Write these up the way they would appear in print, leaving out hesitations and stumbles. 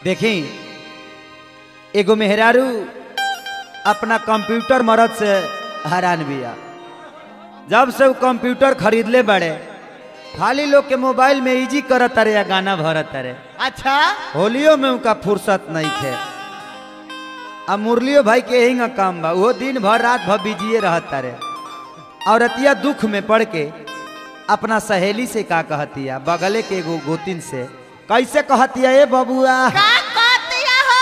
देखी एगो मेहरारू अपना कंप्यूटर मरद से हैरान बिया। जब से वो कंप्यूटर खरीद ले बड़े खाली लोग के मोबाइल में इजी करत तारे या गाना भरत तारे। अच्छा होलियो में उनका फुर्सत नहीं थे। अब मुरलियो भाई के यही काम बा, वो दिन भर रात भर बिजिए रहत तारे। और अतिया दुख में पड़ के अपना सहेली से का कहतिया, बगले के एगो गोतिन से कैसे कहतिया, ए बबुआ का कहतिया हो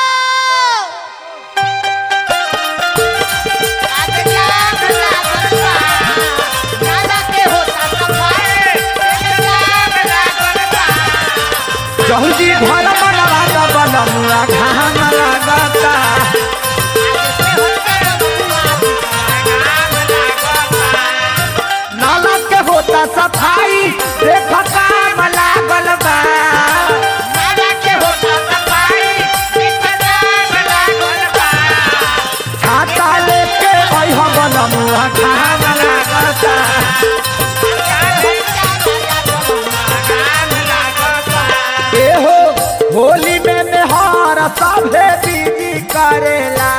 जल्दी घर बनवा बनमुआ घाम लागता। नाला के होता सफाई देख काम लागल बा। छाता लेके अइह बनमुआ घाम लागता। एहो होली में मेहर सभे बीजी करेला।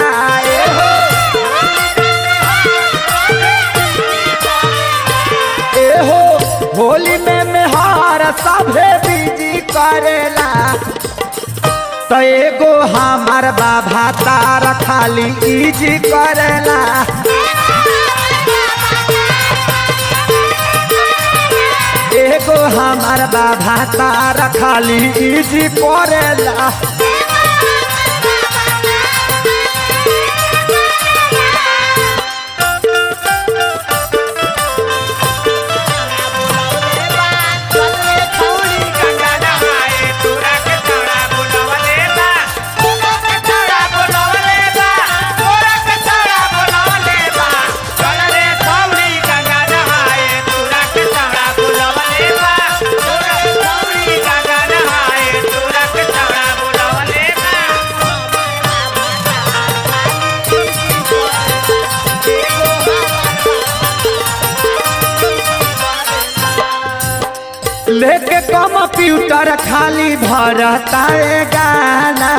एहो होली में मेहर सभे बीजी करेला। तो एगो हमार बाबा तार खाली इजी करेला। एगो हमार बाबा तार खाली इजी करेला। लेके कंप्यूटर खाली भरता है गाना।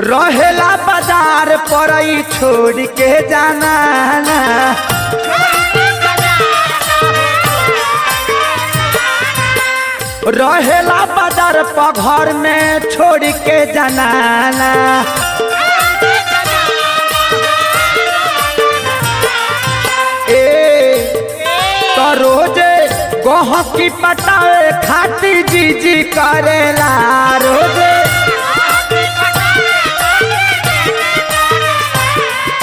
रहेला बाजार पर छोड़ के जाना। रहेला बाजार पर घर में छोड़ के जाना। रोजे गोह की पटाए खाती जीजी करेला। रोजे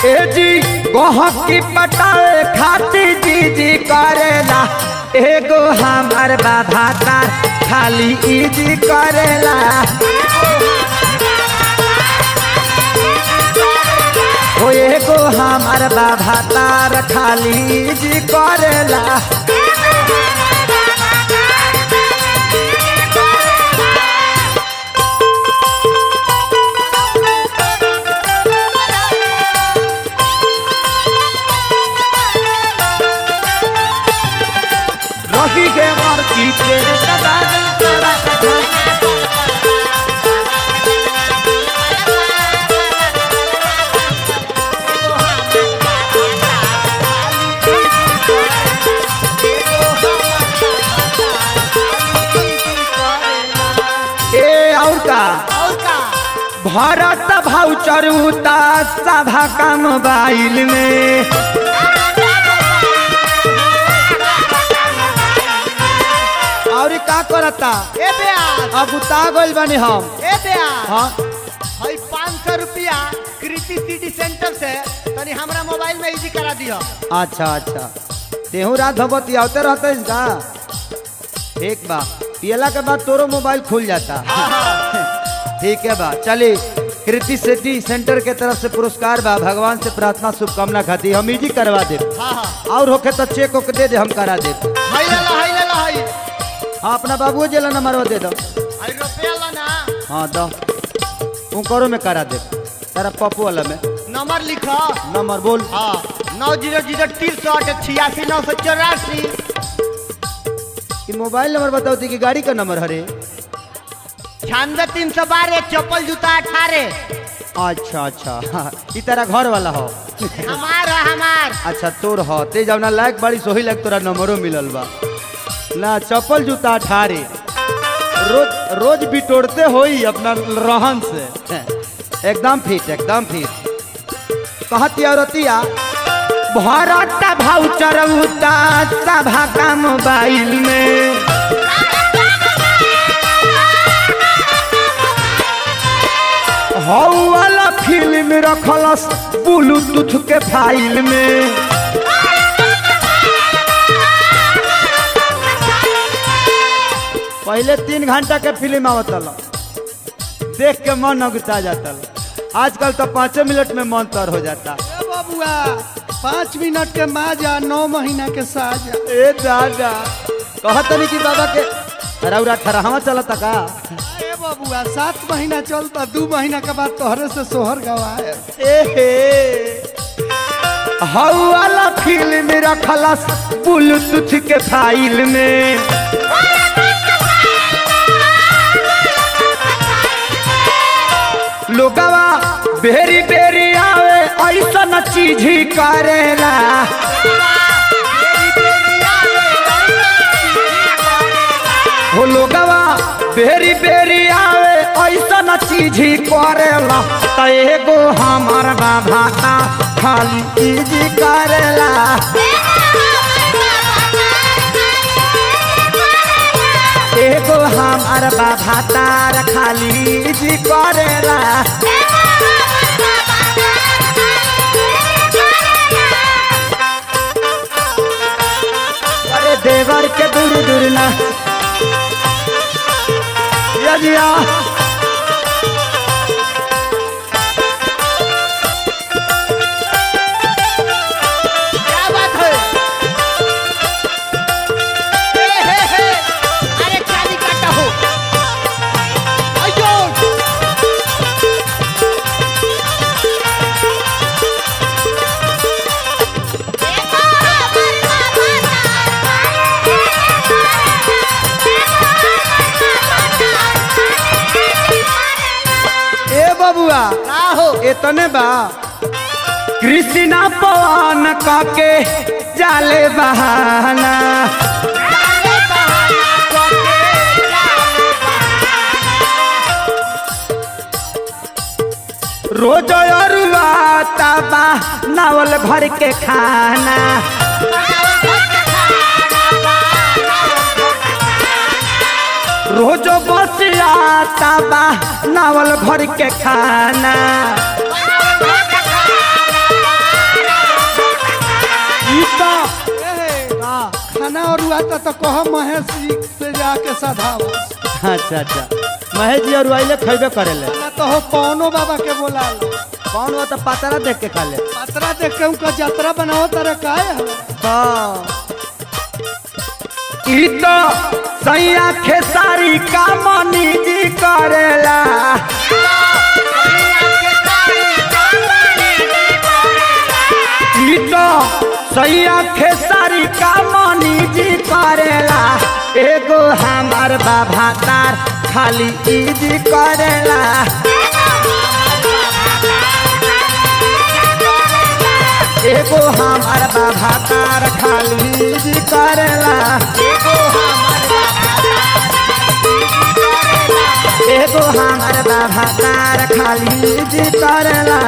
ए जी गोह की पटाए खाती जीजी करेला। एगो हमार बाबा तार खाली इजी करेला। ओ एगो हमार बाबा तार खाली इजी करेला। रही के मार की भरत भाउचर उता सभा का मोबाइल में। और का करता ए ब्याज अब उता गइल बनी हम। ए ब्याज हाँ हई 500 रुपया कृति सिटी सेंटर से तनी हमरा मोबाइल में इजी करा दियो। अच्छा अच्छा तेहू रात भगवती आवते रहते इसका। एक बा पियला के बाद तोरो मोबाइल खुल जाता। ठीक है बा चलिए कृति सिटी सेंटर के तरफ से पुरस्कार बा। भगवान से प्रार्थना शुभकामना खाती हम इजी करवा दे। और होके तो चेक ओके दे दे हम करा दे। हाँ अपना बाबू जेला नंबर दे दो। हाँ दो उनको में करा दे तेरा पप्पू वाला में नंबर लिखो। नंबर बोल। हाँ 900368 ये मोबाइल नंबर बताओ थी कि गाड़ी का नंबर हरे 96 चप्पल जूता 18 अच्छा अच्छा ई तेरा घर वाला हो हमार अच्छा तोर हो ते जब ना लायक बड़ी सोही लायक तोरा नंबरों मिलल बा ना चप्पल जूता 18 रोज बिटोड़ते होई अपना रहन से एकदम फिट कहती औरतिया भारत भाउचर उता सभा का मोबाइल में हौ वाला फिल्म रखलस ब्लूटूथ के फाइल में पहले 3 घंटा के फिल्म आवतल देख के मन अगुता जाता आजकल तो 5 मिनट में मन तर हो जाता बबुआ 5 मिनट के माजा 9 महीना के साजा ए दादा कहत नहीं कि बाबा के रौरा ठरहवा चलता का ए बबुआ 7 महीना चलता 2 महीना के बाद तोहरे से सोहर गवाए एहे हौ वाला फिल्म रखलस ब्लूटूथ के फाइल में लोगवा बेरी बेरी आवे ऐसा न चीज ही करेला हो लोगवा बेरी बेरी आवे ऐसा न चीज ही करेला त एगो हमार बाबा का खाली चीज करेला एगो हमार बाबा तार खाली जी करेला अरे देवर के दूर दूर ना यजिया क्या बात है अरे चाली काटा हो अयो ए बबुआ का हो इतने बा कृष्णा पवन काके जाले बहाना रोज अरुआ तबा नावल भर के खाना रोज बसिया तबा नावल भर के खाना ई तो खाना और आता तो कह महेश जी से जाके सधावा अच्छा अच्छा महेश जी और वाइले खैबे करेले ना तो हो पवनो बाबा के बोला कौन वो तो पतरा देख के खा ले पतरा देख के उनका यात्रा बनाओ तारे काहे हो हाँ ई तो सैया खेसारी का मनी जी करेला ई तो सैया खेसारी का मनी जी करेला एगो हमार बाबा तार खाली ई जी करेला एगो हमार बाबा तार खाली जी करेला एगो हमार बाबा तार खाली जी करेला